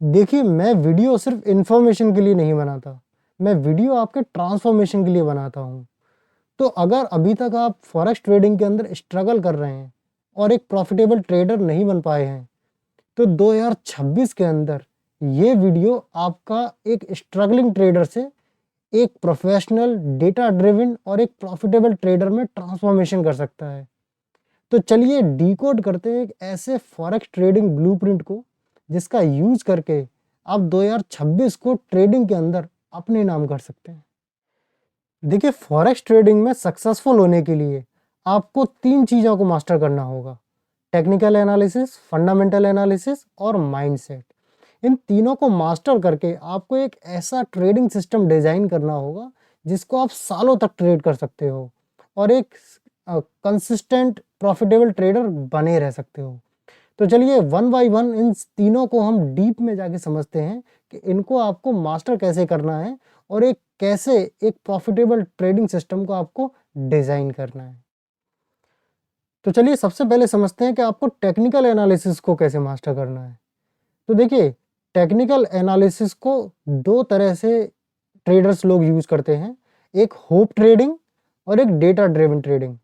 देखिए, मैं वीडियो सिर्फ़ इन्फॉर्मेशन के लिए नहीं बनाता, मैं वीडियो आपके ट्रांसफ़ॉर्मेशन के लिए बनाता हूँ। तो अगर अभी तक आप फॉरेक्स ट्रेडिंग के अंदर स्ट्रगल कर रहे हैं और एक प्रॉफ़िटेबल ट्रेडर नहीं बन पाए हैं, तो 2026 के अंदर ये वीडियो आपका एक स्ट्रगलिंग ट्रेडर से एक प्रोफ़ेशनल, डेटा ड्रिवन और एक प्रॉफ़िटेबल ट्रेडर में ट्रांसफ़ॉर्मेशन कर सकता है। तो चलिए डिकोड करते हैं एक ऐसे फॉरेक्स ट्रेडिंग ब्लूप्रिंट को, जिसका यूज़ करके आप 2026 को ट्रेडिंग के अंदर अपने नाम कर सकते हैं। देखिए, फॉरेक्स ट्रेडिंग में सक्सेसफुल होने के लिए आपको 3 चीज़ों को मास्टर करना होगा। टेक्निकल एनालिसिस, फंडामेंटल एनालिसिस और माइंडसेट। इन तीनों को मास्टर करके आपको एक ऐसा ट्रेडिंग सिस्टम डिज़ाइन करना होगा, जिसको आप सालों तक ट्रेड कर सकते हो और एक कंसिस्टेंट प्रॉफिटेबल ट्रेडर बने रह सकते हो। तो चलिए वन बाय वन इन तीनों को हम डीप में जाके समझते हैं कि इनको आपको मास्टर कैसे करना है और एक कैसे एक प्रॉफिटेबल ट्रेडिंग सिस्टम को आपको डिज़ाइन करना है। तो चलिए सबसे पहले समझते हैं कि आपको टेक्निकल एनालिसिस को कैसे मास्टर करना है। तो देखिए, टेक्निकल एनालिसिस को 2 तरह से ट्रेडर्स लोग यूज़ करते हैं, एक होप ट्रेडिंग और एक डेटा ड्रिवन ट्रेडिंग।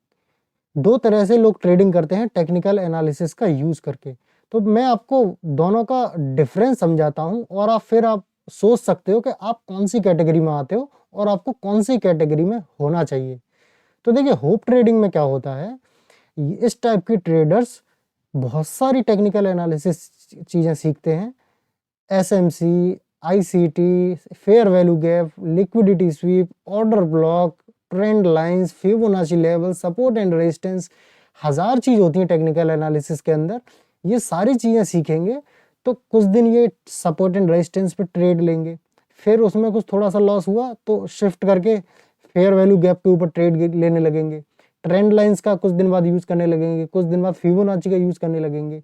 2 तरह से लोग ट्रेडिंग करते हैं टेक्निकल एनालिसिस का यूज़ करके। तो मैं आपको दोनों का डिफ़रेंस समझाता हूँ और आप सोच सकते हो कि आप कौन-सी कैटेगरी में आते हो और आपको कौन-सी कैटेगरी में होना चाहिए। तो देखिए, होप ट्रेडिंग में क्या होता है, इस टाइप के ट्रेडर्स बहुत सारी टेक्निकल एनालिसिस चीज़ें सीखते हैं। SMC, ICT, fair value gap, liquidity SVEEP, order block, trend lines, Fibonacci level, support and resistance, हज़ार चीज़ होती हैं टेक्निकल एनालिसिस के अंदर। ये सारी चीज़ें सीखेंगे तो कुछ दिन ये सपोर्ट एंड रेजिस्टेंस पे ट्रेड लेंगे, फिर उसमें कुछ थोड़ा-सा लॉस हुआ तो शिफ्ट करके फेयर वैल्यू गैप के ऊपर ट्रेड लेने लगेंगे। ट्रेंड लाइंस का कुछ दिन बाद यूज़ करने लगेंगे, कुछ दिन बाद फिबोनाची का यूज़ करने लगेंगे।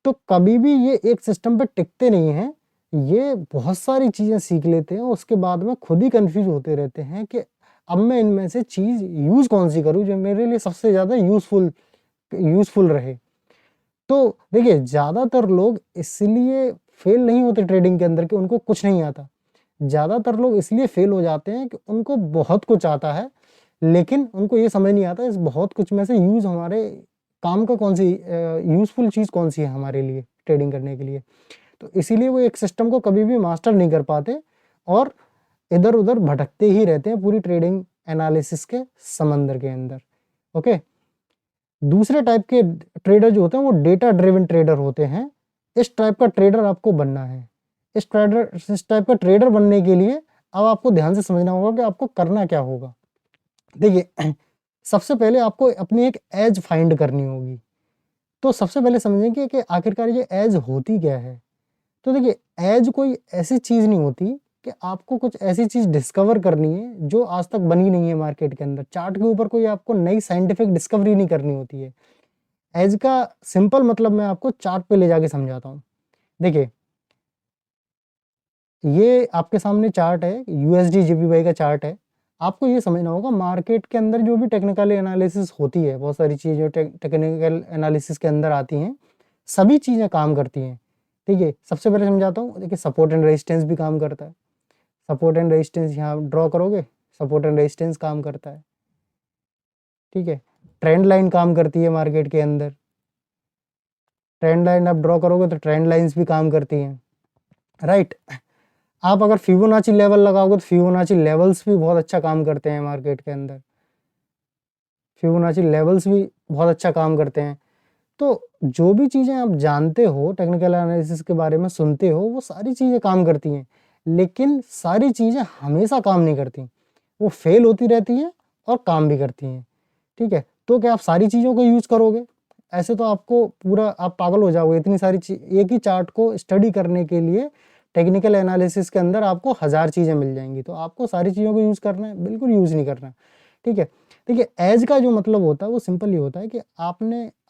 तो कभी भी ये एक सिस्टम पे टिकते नहीं हैं, ये बहुत सारी चीज़ें सीख लेते हैं, उसके बाद में खुद ही कन्फ्यूज़ होते रहते हैं कि अब मैं इनमें से चीज़ यूज़ कौन-सी करूँ जो मेरे लिए सबसे ज़्यादा यूज़फुल रहे। तो देखिए, ज़्यादातर लोग इसलिए फेल नहीं होते ट्रेडिंग के अंदर कि उनको कुछ नहीं आता। ज़्यादातर लोग इसलिए फेल हो जाते हैं कि उनको बहुत कुछ आता है, लेकिन उनको ये समझ नहीं आता इस बहुत कुछ में से यूज़ हमारे काम का कौन-सी यूज़फुल चीज़ कौन-सी है हमारे लिए ट्रेडिंग करने के लिए। तो इसीलिए वो एक सिस्टम को कभी भी मास्टर नहीं कर पाते और इधर-उधर भटकते ही रहते हैं पूरी ट्रेडिंग एनालिसिस के समंदर के अंदर। ओके? दूसरे टाइप के ट्रेडर जो होते हैं वो डेटा ड्रिवन ट्रेडर होते हैं। इस टाइप का ट्रेडर आपको बनना है। इस टाइप का ट्रेडर बनने के लिए अब आपको ध्यान से समझना होगा कि आपको करना क्या होगा। देखिए, सबसे पहले आपको अपनी एक एज फाइंड करनी होगी। तो सबसे पहले समझेंगे कि आखिरकार ये एज होती क्या है? तो देखिए, एज कोई ऐसी चीज़ नहीं होती कि आपको कुछ ऐसी चीज़ डिस्कवर करनी है जो आज तक बनी नहीं है मार्केट के अंदर। चार्ट के ऊपर कोई आपको नई साइंटिफिक डिस्कवरी नहीं करनी होती है। एज का सिंपल मतलब मैं आपको चार्ट पे ले जाके समझाता हूँ। देखिए, ये आपके सामने चार्ट है, यूएसडी जेपीवाई का चार्ट है। आपको ये समझना होगा मार्केट के अंदर जो भी टेक्निकल एनालिसिस होती है, बहुत सारी चीज़ें जो टेक्निकल एनालिसिस के अंदर आती हैं, सभी चीज़ें काम करती हैं। ठीक है? सबसे पहले समझाता हूँ, देखिए सपोर्ट एंड रेजिस्टेंस भी काम करता है। सपोर्ट एंड रेजिस्टेंस यहाँ ड्रॉ करोगे, सपोर्ट एंड रेजिस्टेंस काम करता है। ठीक है? ट्रेंड लाइन काम करती है मार्केट के अंदर। ट्रेंड लाइन आप ड्रॉ करोगे तो ट्रेंड लाइन्स भी काम करती हैं, राइट? आप अगर फिबोनाची लेवल लगाओगे तो फिबोनाची लेवल्स भी बहुत अच्छा काम करते हैं मार्केट के अंदर। फिबोनाची लेवल्स भी बहुत अच्छा काम करते हैं। तो जो भी चीज़ें आप जानते हो, टेक्निकल एनालिसिस के बारे में सुनते हो, वो सारी चीज़ें काम करती हैं। लेकिन सारी चीज़ें हमेशा काम नहीं करती। वो फेल होती रहती हैं और काम भी करती हैं। ठीक है? तो क्या आप सारी चीज़ों को यूज़ करोगे? ऐसे तो आपको पूरा आप पागल हो जाओगे, इतनी सारी एक ही चार्ट को स्टडी करने के लिए टेक्निकल एनालिसिस के अंदर आपको हज़ार चीज़ें मिल जाएँगी। तो आपको सारी चीज़ों को यूज़ करना है? बिल्कुल यूज़ नहीं करना। ठीक है? देखिए, एज का जो मतलब होता है वो सिंपल ये होता है कि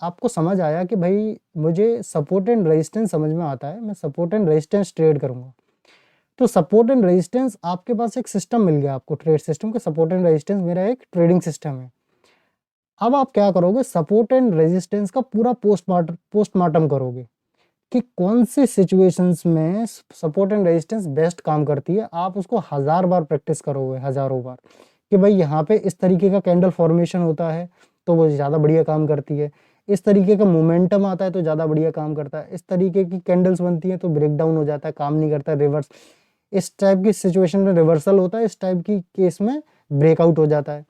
आपको समझ आया कि भाई मुझे सपोर्ट एंड रेजिस्टेंस समझ में आता है, मैं सपोर्ट एंड रेजिस्टेंस ट्रेड करूँगा। तो सपोर्ट एंड रेजिस्टेंस आपके पास एक सिस्टम मिल गया आपको, ट्रेड सिस्टम का सपोर्ट एंड रेजिस्टेंस मेरा एक ट्रेडिंग सिस्टम है। अब आप क्या करोगे, सपोर्ट एंड रेजिस्टेंस का पूरा पोस्टमार्टम करोगे। कि कौन से सिचुएशंस में सपोर्ट एंड रेजिस्टेंस बेस्ट काम करती है। आप उसको 1000 बार प्रैक्टिस करोगे, हज़ारों बार, कि भाई यहाँ पे इस तरीके का कैंडल फॉर्मेशन होता है तो वो ज़्यादा बढ़िया काम करती है, इस तरीके का मोमेंटम आता है तो ज़्यादा बढ़िया काम करता है, इस तरीके की कैंडल्स बनती हैं तो ब्रेक डाउन हो जाता है, काम नहीं करता, रिवर्स, इस टाइप की सिचुएशन में रिवर्सल होता है, इस टाइप की केस में ब्रेकआउट हो जाता है।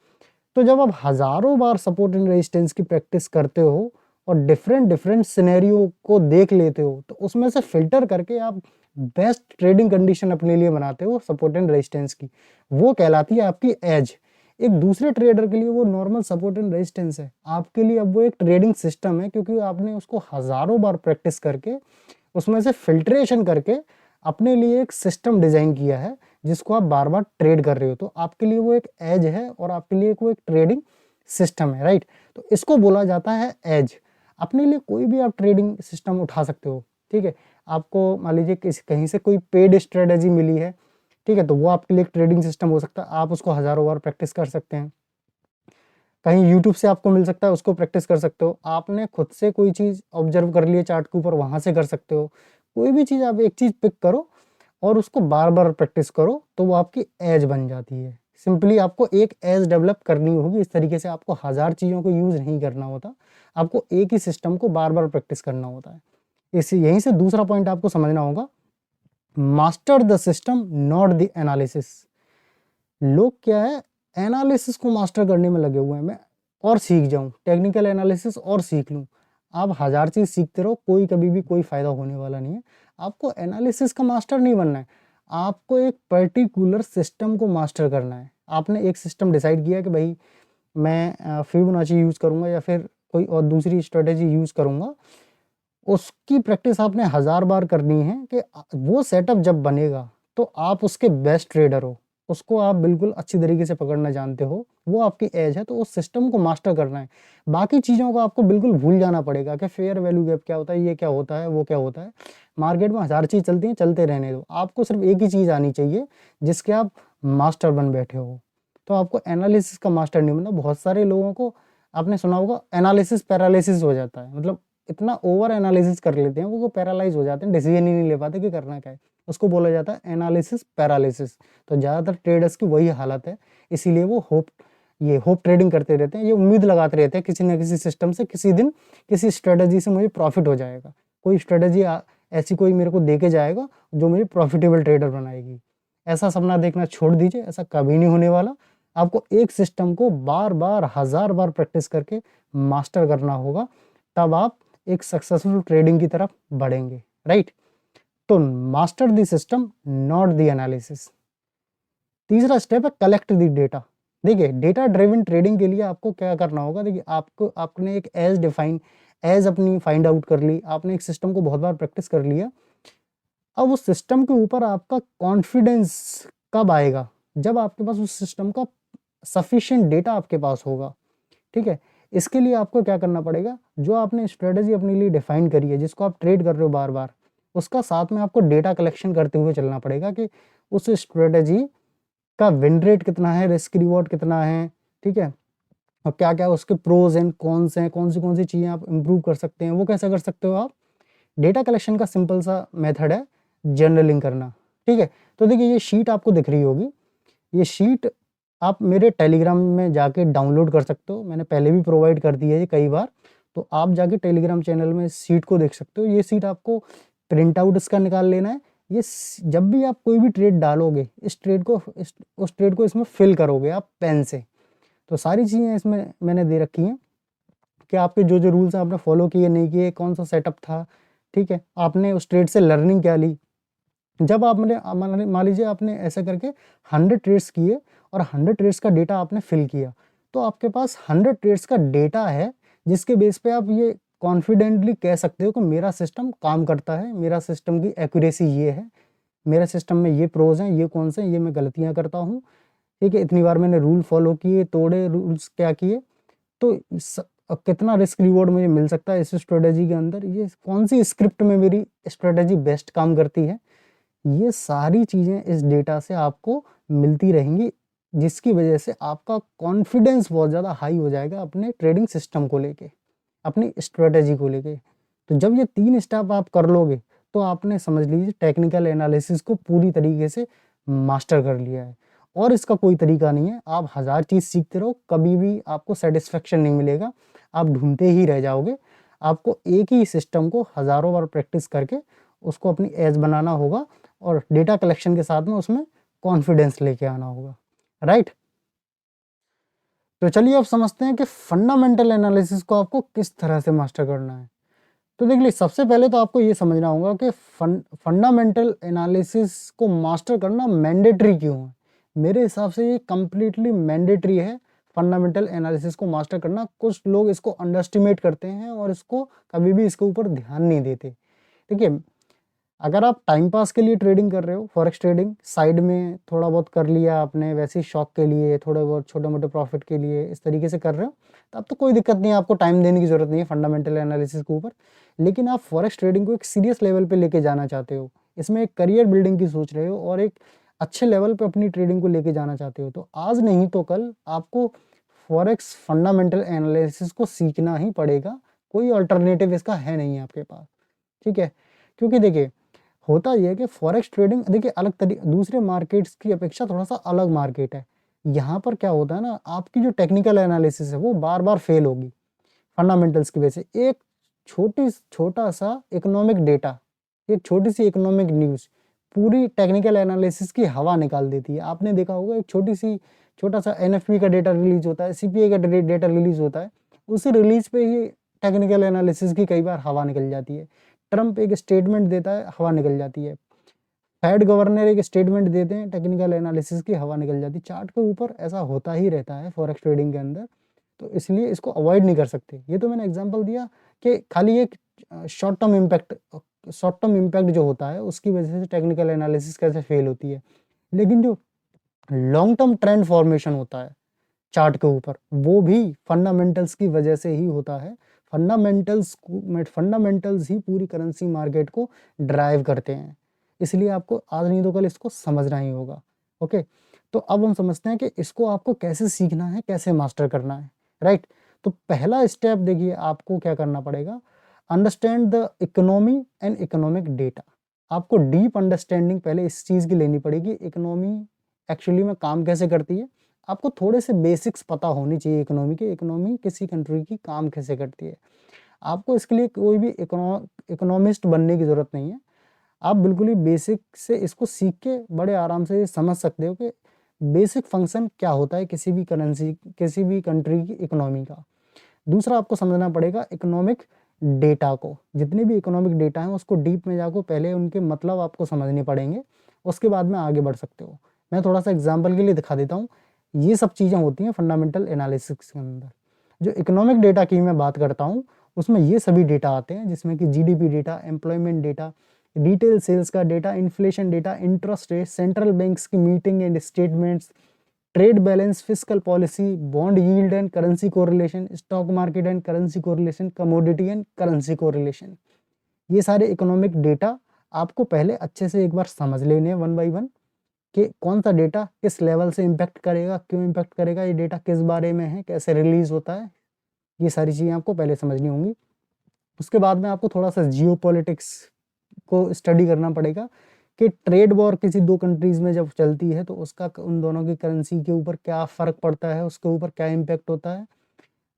तो जब आप हज़ारों बार सपोर्ट एंड रेजिस्टेंस की प्रैक्टिस करते हो और डिफरेंट डिफरेंट सिनेरियो को देख लेते हो, तो उसमें से फिल्टर करके आप बेस्ट ट्रेडिंग कंडीशन अपने लिए बनाते हो सपोर्ट एंड रेजिस्टेंस की, वो कहलाती है आपकी एज। एक दूसरे ट्रेडर के लिए वो नॉर्मल सपोर्ट एंड रेजिस्टेंस है, आपके लिए अब वो एक ट्रेडिंग सिस्टम है, क्योंकि आपने उसको हज़ारों बार प्रैक्टिस करके उसमें से फिल्ट्रेशन करके अपने लिए एक सिस्टम डिज़ाइन किया है जिसको आप बार बार ट्रेड कर रहे हो। तो आपके लिए वो एक एज है और आपके लिए वो एक ट्रेडिंग सिस्टम है, राइट। तो इसको बोला जाता है एज। अपने लिए कोई भी आप ट्रेडिंग सिस्टम उठा सकते हो, ठीक है। आपको मान लीजिए कहीं से कोई पेड स्ट्रेटेजी मिली है, ठीक है, तो वो आपके लिए एक ट्रेडिंग सिस्टम हो सकता है, आप उसको हज़ारों बार प्रैक्टिस कर सकते हैं। कहीं यूट्यूब से आपको मिल सकता है, उसको प्रैक्टिस कर सकते हो। आपने खुद से कोई चीज़ ऑब्जर्व कर ली है चार्ट के ऊपर, वहाँ से कर सकते हो। कोई भी चीज़ आप एक चीज़ पिक करो और उसको बार बार प्रैक्टिस करो तो वो आपकी एज बन जाती है। सिंपली आपको एक एज डेवलप करनी होगी, इस तरीके से आपको 1000 चीज़ों को यूज़ नहीं करना होता, आपको एक ही सिस्टम को बार बार प्रैक्टिस करना होता है। यहीं से दूसरा पॉइंट आपको समझना होगा, master the system not the analysis. लोग क्या है, एनालिसिस को मास्टर करने में लगे हुए हैं, मैं और सीख जाऊं, टेक्निकल एनालिसिस और सीख लूं। आप 1000 चीज़ सीखते रहो, कोई कभी भी कोई फ़ायदा होने वाला नहीं है। आपको एनालिसिस का मास्टर नहीं बनना है, आपको एक पर्टिकुलर सिस्टम को मास्टर करना है। आपने एक सिस्टम डिसाइड किया कि भाई मैं फिबोनाची यूज़ करूँगा या फिर कोई और दूसरी स्ट्रेटेजी यूज़ करूँगा, उसकी प्रैक्टिस आपने 1000 बार करनी है कि वो सेटअप जब बनेगा तो आप उसके बेस्ट ट्रेडर हो, उसको आप बिल्कुल अच्छी तरीके से पकड़ना जानते हो, वो आपकी एज है। तो उस सिस्टम को मास्टर करना है, बाकी चीज़ों को आपको बिल्कुल भूल जाना पड़ेगा कि फेयर वैल्यू गैप क्या होता है, ये क्या होता है, वो क्या होता है। मार्केट में 1000 चीज़ चलती हैं, चलते रहने दो, आपको सिर्फ एक ही चीज़ आनी चाहिए जिसके आप मास्टर बन बैठे हो। तो आपको एनालिसिस का मास्टर नहीं बनना। बहुत सारे लोगों को आपने सुना होगा एनालिसिस पैरालिसिस हो जाता है, मतलब इतना ओवर एनालिसिस कर लेते हैं वो पैरालाइज हो जाते हैं, डिसीजन ही नहीं ले पाते कि करना क्या है। उसको बोला जाता है एनालिसिस पैरालिसिस। तो ज़्यादातर ट्रेडर्स की वही हालत है, इसीलिए वो होप ट्रेडिंग करते रहते हैं, ये उम्मीद लगाते रहते हैं किसी न किसी सिस्टम से, किसी दिन किसी स्ट्रेटजी से मुझे प्रॉफिट हो जाएगा, कोई स्ट्रेटजी ऐसी कोई मेरे को दे के जाएगा जो मुझे प्रॉफिटेबल ट्रेडर बनाएगी। ऐसा सपना देखना छोड़ दीजिए, ऐसा कभी नहीं होने वाला। आपको एक सिस्टम को बार बार 1000 बार प्रैक्टिस करके मास्टर करना होगा, तब आप एक सक्सेसफुल ट्रेडिंग की तरफ बढ़ेंगे, राइट। तो master the system not the analysis. तीसरा स्टेप है कलेक्ट द डेटा। देखिए डेटा ड्रिवन ट्रेडिंग के लिए आपको क्या करना होगा, देखिए आपने एक एज अपनी फाइंड आउट कर ली, आपने एक सिस्टम को बहुत बार प्रैक्टिस कर लिया। अब उस सिस्टम के ऊपर आपका कॉन्फिडेंस कब आएगा, जब आपके पास उस सिस्टम का सफिशिएंट डेटा आपके पास होगा, ठीक है। इसके लिए आपको क्या करना पड़ेगा, जो आपने स्ट्रेटजी अपने लिए डिफाइन करी है, जिसको आप ट्रेड कर रहे हो बार बार, उसका साथ में आपको डेटा कलेक्शन करते हुए चलना पड़ेगा कि उस स्ट्रेटजी का विन रेट कितना है, रिस्क रिवॉर्ड कितना है, ठीक है, और क्या क्या उसके प्रोज एंड कॉन्स हैं, कौन सी चीज़ें आप इम्प्रूव कर सकते हैं। वो कैसे कर सकते हो आप, डेटा कलेक्शन का सिंपल सा मेथड है जर्नलिंग करना, ठीक है। तो देखिए ये शीट आपको दिख रही होगी, ये शीट आप मेरे टेलीग्राम में जाके डाउनलोड कर सकते हो, मैंने पहले भी प्रोवाइड कर दी है ये कई बार। तो आप जाके टेलीग्राम चैनल में इस शीट को देख सकते हो। ये शीट आपको प्रिंट आउट इसका निकाल लेना है। जब भी आप कोई भी ट्रेड डालोगे, उस ट्रेड को इसमें फिल करोगे आप पेन से। तो सारी चीज़ें इसमें मैंने दे रखी हैं कि आपके जो जो रूल्स आपने फॉलो किए नहीं किए, कौन सा सेटअप था, ठीक है, आपने उस ट्रेड से लर्निंग क्या ली। जब आपने मान लीजिए आपने ऐसा करके 100 ट्रेड्स किए और 100 ट्रेड्स का डेटा आपने फिल किया, तो आपके पास 100 ट्रेड्स का डेटा है जिसके बेस पे आप ये कॉन्फिडेंटली कह सकते हो कि मेरा सिस्टम काम करता है, मेरा सिस्टम की एक्यूरेसी ये है, मेरे सिस्टम में ये प्रोज हैं, ये कौन से, ये मैं गलतियां करता हूँ, ठीक है, इतनी बार मैंने रूल फॉलो किए, तोड़े रूल्स क्या किए, तो कितना रिस्क रिवॉर्ड मुझे मिल सकता है इस स्ट्रेटेजी के अंदर, ये कौन सी स्क्रिप्ट में मेरी स्ट्रेटेजी बेस्ट काम करती है। ये सारी चीज़ें इस डेटा से आपको मिलती रहेंगी, जिसकी वजह से आपका कॉन्फिडेंस बहुत ज़्यादा हाई हो जाएगा अपने ट्रेडिंग सिस्टम को लेके, अपनी स्ट्रेटेजी को लेके। तो जब ये 3 स्टेप आप कर लोगे तो आपने समझ लीजिए टेक्निकल एनालिसिस को पूरी तरीके से मास्टर कर लिया है। और इसका कोई तरीका नहीं है, आप 1000 चीज़ सीखते रहो, कभी भी आपको सेटिस्फेक्शन नहीं मिलेगा, आप ढूंढते ही रह जाओगे। आपको एक ही सिस्टम को हज़ारों बार प्रैक्टिस करके उसको अपनी एज बनाना होगा और डेटा कलेक्शन के साथ में उसमें कॉन्फिडेंस लेके आना होगा, राइट। तो चलिए अब समझते हैं कि फंडामेंटल एनालिसिस को आपको किस तरह से मास्टर करना है। तो देख लीजिए, सबसे पहले तो आपको ये समझना होगा कि फंडामेंटल एनालिसिस को मास्टर करना मैंडेटरी क्यों है। मेरे हिसाब से ये कंप्लीटली मैंडेटरी है, फंडामेंटल एनालिसिस को मास्टर करना। कुछ लोग इसको अंडरस्टिमेट करते हैं और इसको कभी भी इसके ऊपर ध्यान नहीं देते। देखिए, अगर आप टाइम पास के लिए ट्रेडिंग कर रहे हो, फॉरेक्स ट्रेडिंग साइड में थोड़ा बहुत कर लिया आपने, वैसे ही शौक के लिए, थोड़े बहुत छोटे मोटे प्रॉफिट के लिए इस तरीके से कर रहे हो, तब तो कोई दिक्कत नहीं है, आपको टाइम देने की ज़रूरत नहीं है फंडामेंटल एनालिसिस के ऊपर। लेकिन आप फॉरेक्स ट्रेडिंग को एक सीरियस लेवल पे लेके जाना चाहते हो, इसमें एक करियर बिल्डिंग की सोच रहे हो और एक अच्छे लेवल पे अपनी ट्रेडिंग को लेके जाना चाहते हो, तो आज नहीं तो कल आपको फॉरेक्स फंडामेंटल एनालिसिस को सीखना ही पड़ेगा। कोई अल्टरनेटिव इसका है नहीं आपके पास, ठीक है। क्योंकि देखिए, होता ये है कि फॉरेक्स ट्रेडिंग देखिए अलग तरीके, दूसरे मार्केट्स की अपेक्षा थोड़ा सा अलग मार्केट है। यहाँ पर क्या होता है ना, आपकी जो टेक्निकल एनालिसिस है वो बार बार फेल होगी फंडामेंटल्स की वजह से। एक छोटा सा इकोनॉमिक डेटा, एक छोटी सी इकोनॉमिक न्यूज़ पूरी टेक्निकल एनालिसिस की हवा निकाल देती है। आपने देखा होगा, एक छोटा सा एनएफपी का डेटा रिलीज होता है, सीपीआई का डेटा रिलीज होता है, उसी रिलीज पे ही टेक्निकल एनालिसिस की कई बार हवा निकल जाती है। ट्रंप एक स्टेटमेंट देता है, हवा निकल जाती है। फेड गवर्नर एक स्टेटमेंट देते हैं, टेक्निकल एनालिसिस की हवा निकल जाती है। चार्ट के ऊपर ऐसा होता ही रहता है फॉरेक्स ट्रेडिंग के अंदर, तो इसलिए इसको अवॉइड नहीं कर सकते। ये तो मैंने एग्जांपल दिया कि खाली एक शॉर्ट टर्म इम्पैक्ट जो होता है उसकी वजह से टेक्निकल एनालिसिस कैसे फेल होती है। लेकिन जो लॉन्ग टर्म ट्रेंड फॉर्मेशन होता है चार्ट के ऊपर, वो भी फंडामेंटल्स की वजह से ही होता है। फंडामेंटल्स ही पूरी करेंसी मार्केट को ड्राइव करते हैं, इसलिए आपको आज नहीं तो कल इसको समझना ही होगा। ओके, तो अब हम समझते हैं कि इसको आपको कैसे सीखना है, कैसे मास्टर करना है, राइट। तो पहला स्टेप देखिए, आपको क्या करना पड़ेगा, understand the economy and economic data. आपको डीप अंडरस्टैंडिंग पहले इस चीज़ की लेनी पड़ेगी, इकोनॉमी एक्चुअली में काम कैसे करती है। आपको थोड़े से बेसिक्स पता होनी चाहिए इकोनॉमी के, इकोनॉमी किसी कंट्री की काम कैसे करती है। आपको इसके लिए कोई भी इकोनॉमिस्ट बनने की ज़रूरत नहीं है, आप बिल्कुल ही बेसिक से इसको सीख के बड़े आराम से समझ सकते हो कि बेसिक फंक्शन क्या होता है किसी भी करेंसी, किसी भी कंट्री की इकोनॉमी का। दूसरा, आपको समझना पड़ेगा इकोनॉमिक डेटा को, जितने भी इकोनॉमिक डेटा हैं उसको डीप में जाकर पहले उनके मतलब आपको समझने पड़ेंगे, उसके बाद में आगे बढ़ सकते हो। मैं थोड़ा सा एग्जाम्पल के लिए दिखा देता हूँ। ये सब चीज़ें होती हैं फंडामेंटल एनालिसिस के अंदर। जो इकोनॉमिक डेटा की मैं बात करता हूँ उसमें ये सभी डेटा आते हैं, जिसमें कि GDP data, employment data, retail sales का data, inflation data, interest rate, central banks की meeting and statements, trade balance, fiscal policy, bond yield and currency correlation, stock market and currency correlation, commodity and currency correlation. ये सारे economic data आपको पहले अच्छे से एक बार समझ लेने हैं वन बाय वन, कि कौन सा डेटा किस लेवल से इम्पैक्ट करेगा, क्यों इम्पैक्ट करेगा, ये डेटा किस बारे में है, कैसे रिलीज होता है, ये सारी चीज़ें आपको पहले समझनी होंगी। उसके बाद में आपको थोड़ा सा जियो पॉलिटिक्स को स्टडी करना पड़ेगा कि ट्रेड वॉर किसी दो कंट्रीज़ में जब चलती है तो उसका उन दोनों की करेंसी के ऊपर क्या फ़र्क पड़ता है, उसके ऊपर क्या इम्पैक्ट होता है।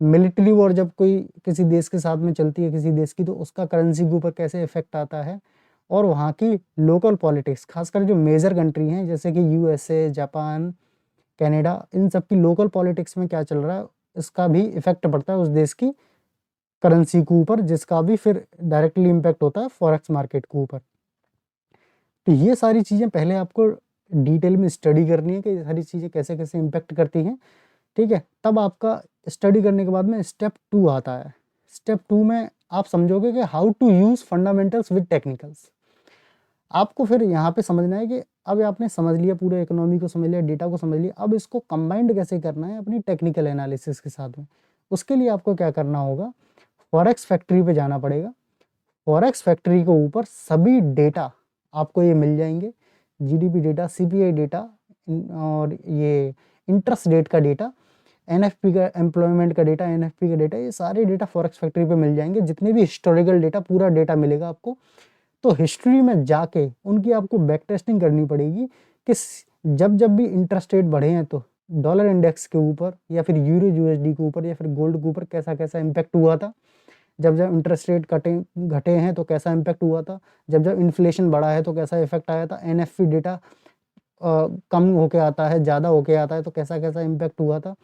मिलिट्री वॉर जब कोई किसी देश के साथ में चलती है किसी देश की, तो उसका करेंसी के ऊपर कैसे इफेक्ट आता है। और वहाँ की लोकल पॉलिटिक्स, खासकर जो मेजर कंट्री हैं जैसे कि यूएसए, जापान, कनाडा, इन सब की लोकल पॉलिटिक्स में क्या चल रहा है, इसका भी इफेक्ट पड़ता है उस देश की करेंसी के ऊपर, जिसका भी फिर डायरेक्टली इम्पैक्ट होता है फॉरेक्स मार्केट के ऊपर। तो ये सारी चीज़ें पहले आपको डिटेल में स्टडी करनी है कि ये सारी चीज़ें कैसे कैसे इम्पैक्ट करती हैं, ठीक है। तब आपका स्टडी करने के बाद में स्टेप 2 आता है। स्टेप 2 में आप समझोगे कि how to use fundamentals with technicals. आपको फिर यहाँ पे समझना है कि अब आपने समझ लिया, पूरे इकोनॉमी को समझ लिया, डेटा को समझ लिया, अब इसको कंबाइंड कैसे करना है अपनी टेक्निकल एनालिसिस के साथ में। उसके लिए आपको क्या करना होगा, फॉरेक्स फैक्ट्री पे जाना पड़ेगा। फॉरेक्स फैक्ट्री के ऊपर सभी डेटा आपको ये मिल जाएंगे, जीडीपी डेटा, सीपीआई डेटा और ये इंटरेस्ट रेट का डेटा। एनएफपी का, एम्प्लॉयमेंट का डेटा, एनएफपी का डेटा, ये सारे डेटा फॉरेक्स फैक्ट्री पे मिल जाएंगे, जितने भी हिस्टोरिकल डेटा, पूरा डेटा मिलेगा आपको। तो हिस्ट्री में जाके उनकी आपको बैक टेस्टिंग करनी पड़ेगी कि जब जब भी इंटरेस्ट रेट बढ़े हैं तो डॉलर इंडेक्स के ऊपर या फिर यूरो यूएसडी के ऊपर या फिर गोल्ड के ऊपर कैसा कैसा इम्पैक्ट हुआ था, जब जब इंटरेस्ट रेट घटे हैं तो कैसा इम्पैक्ट हुआ था, जब जब इन्फ्लेशन बढ़ा है तो कैसा इफेक्ट आया था, एनएफपी डेटा कम होके आता है, ज़्यादा होके आता है तो कैसा कैसा इम्पैक्ट हुआ था।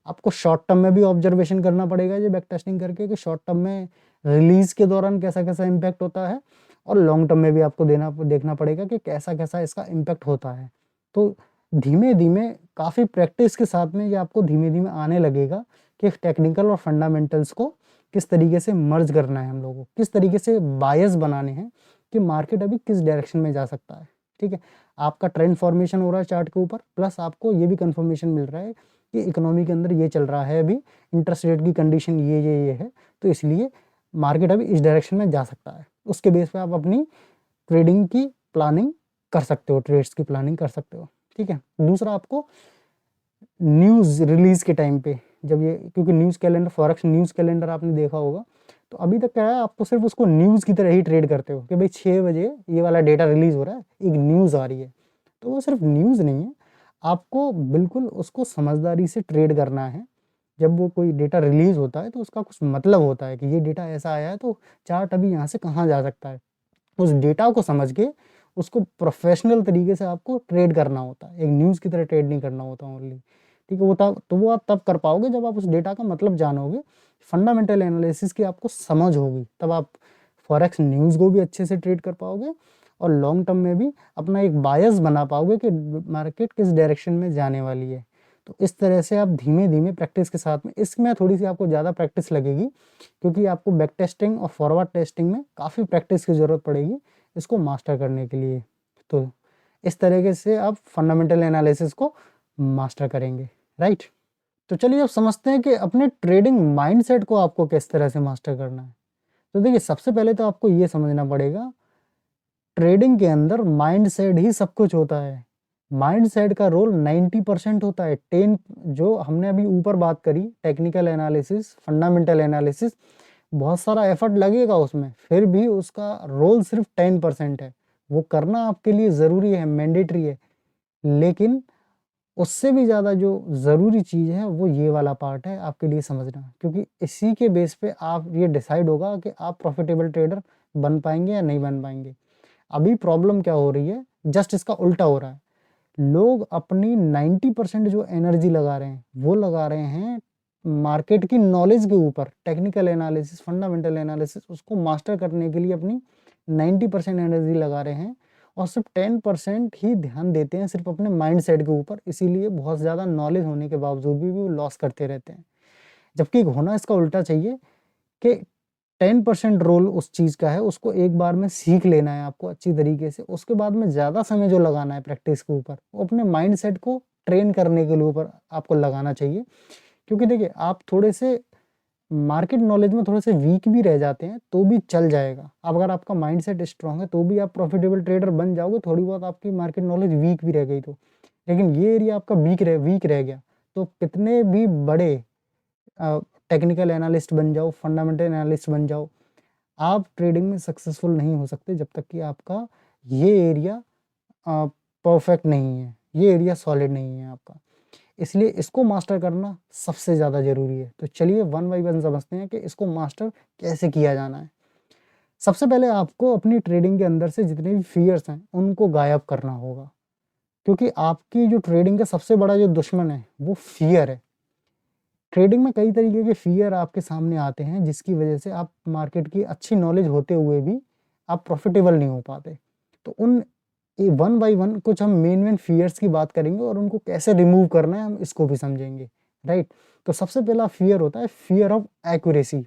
आपको शॉर्ट टर्म में भी ऑब्जर्वेशन करना पड़ेगा ये बैक टेस्टिंग करके कि शॉर्ट टर्म में रिलीज के दौरान कैसा कैसा इम्पैक्ट होता है, और लॉन्ग टर्म में भी आपको देखना पड़ेगा कि कैसा कैसा इसका इम्पैक्ट होता है। तो धीमे धीमे काफ़ी प्रैक्टिस के साथ में ये आपको धीमे धीमे आने लगेगा कि टेक्निकल और फंडामेंटल्स को किस तरीके से मर्ज करना है, हम लोगों को किस तरीके से बायस बनाने हैं कि मार्केट अभी किस डायरेक्शन में जा सकता है। ठीक है, आपका ट्रेंड फॉर्मेशन हो रहा है चार्ट के ऊपर, प्लस आपको ये भी कंफर्मेशन मिल रहा है कि इकोनॉमी के अंदर ये चल रहा है, अभी इंटरेस्ट रेट की कंडीशन ये है, तो इसलिए मार्केट अभी इस डायरेक्शन में जा सकता है। उसके बेस पे आप अपनी ट्रेडिंग की प्लानिंग कर सकते हो, ट्रेड्स की प्लानिंग कर सकते हो। ठीक है, दूसरा आपको न्यूज़ रिलीज के टाइम पे, जब ये, क्योंकि news calendar, forex news calendar आपने देखा होगा, तो अभी तक क्या है, आप तो सिर्फ उसको न्यूज़ की तरह ही ट्रेड करते हो कि भाई 6 बजे ये वाला डेटा रिलीज हो रहा है, एक न्यूज़ आ रही है। तो वो सिर्फ न्यूज़ नहीं है, आपको बिल्कुल उसको समझदारी से ट्रेड करना है। जब वो कोई डेटा रिलीज होता है तो उसका कुछ मतलब होता है कि ये डेटा ऐसा आया है तो चार्ट अभी यहाँ से कहाँ जा सकता है। उस डेटा को समझ के उसको प्रोफेशनल तरीके से आपको ट्रेड करना होता है, एक न्यूज़ की तरह ट्रेड नहीं करना होता ओनली। ठीक है, वो तब, तो वो आप तब कर पाओगे जब आप उस डेटा का मतलब जानोगे, फंडामेंटल एनालिसिस की आपको समझ होगी, तब आप फॉरेक्स न्यूज़ को भी अच्छे से ट्रेड कर पाओगे और लॉन्ग टर्म में भी अपना एक बायस बना पाओगे कि मार्केट किस डायरेक्शन में जाने वाली है। तो इस तरह से आप धीमे धीमे प्रैक्टिस के साथ में, इसमें थोड़ी सी आपको ज़्यादा प्रैक्टिस लगेगी क्योंकि आपको बैक टेस्टिंग और फॉरवर्ड टेस्टिंग में काफ़ी प्रैक्टिस की ज़रूरत पड़ेगी इसको मास्टर करने के लिए। तो इस तरीके से आप फंडामेंटल एनालिसिस को मास्टर करेंगे, राइट। तो चलिए अब समझते हैं कि अपने ट्रेडिंग माइंडसेट को आपको किस तरह से मास्टर करना है। तो देखिए, सबसे पहले तो आपको ये समझना पड़ेगा, ट्रेडिंग के अंदर माइंडसेट ही सब कुछ होता है। माइंडसेट का रोल 90% होता है। 10 जो हमने अभी ऊपर बात करी, टेक्निकल एनालिसिस, फंडामेंटल एनालिसिस, बहुत सारा एफर्ट लगेगा उसमें, फिर भी उसका रोल सिर्फ 10% है। वो करना आपके लिए ज़रूरी है, मैंडेटरी है, लेकिन उससे भी ज़्यादा जो ज़रूरी चीज़ है वो ये वाला पार्ट है आपके लिए समझना, क्योंकि इसी के बेस पे आप ये डिसाइड होगा कि आप प्रॉफिटेबल ट्रेडर बन पाएंगे या नहीं बन पाएंगे। अभी प्रॉब्लम क्या हो रही है, जस्ट इसका उल्टा हो रहा है। लोग अपनी 90% जो एनर्जी लगा रहे हैं वो लगा रहे हैं मार्केट की नॉलेज के ऊपर, टेक्निकल एनालिसिस, फंडामेंटल एनालिसिस, उसको मास्टर करने के लिए अपनी 90% एनर्जी लगा रहे हैं और सिर्फ 10% ही ध्यान देते हैं सिर्फ अपने माइंड सेट के ऊपर। इसीलिए बहुत ज़्यादा नॉलेज होने के बावजूद भी वो लॉस करते रहते हैं। जबकि होना इसका उल्टा चाहिए कि 10% रोल उस चीज़ का है, उसको एक बार में सीख लेना है आपको अच्छी तरीके से, उसके बाद में ज़्यादा समय जो लगाना है प्रैक्टिस के ऊपर, वो अपने माइंडसेट को ट्रेन करने के लिए ऊपर आपको लगाना चाहिए। क्योंकि देखिए, आप थोड़े से मार्केट नॉलेज में थोड़े से वीक भी रह जाते हैं तो भी चल जाएगा। अब अगर आपका माइंडसेट स्ट्रांग है तो भी आप प्रॉफिटेबल ट्रेडर बन जाओगे, थोड़ी बहुत आपकी मार्केट नॉलेज वीक भी रह गई तो। लेकिन ये एरिया आपका वीक रह गया तो कितने भी बड़े टेक्निकल एनालिस्ट बन जाओ, फंडामेंटल एनालिस्ट बन जाओ, आप ट्रेडिंग में सक्सेसफुल नहीं हो सकते जब तक कि आपका ये एरिया परफेक्ट नहीं है, ये एरिया सॉलिड नहीं है आपका। इसलिए इसको मास्टर करना सबसे ज़्यादा ज़रूरी है। तो चलिए वन बाई वन समझते हैं कि इसको मास्टर कैसे किया जाना है। सबसे पहले आपको अपनी ट्रेडिंग के अंदर से जितने भी फियर्स हैं उनको गायब करना होगा, क्योंकि आपकी जो ट्रेडिंग का सबसे बड़ा जो दुश्मन है वो फियर है। ट्रेडिंग में कई तरीके के फियर आपके सामने आते हैं जिसकी वजह से आप मार्केट की अच्छी नॉलेज होते हुए भी आप प्रॉफिटेबल नहीं हो पाते। तो उन वन बाय वन कुछ हम मेन फियर्स की बात करेंगे और उनको कैसे रिमूव करना है हम इसको भी समझेंगे, राइट। तो सबसे पहला फियर होता है फियर ऑफ एक्यूरेसी।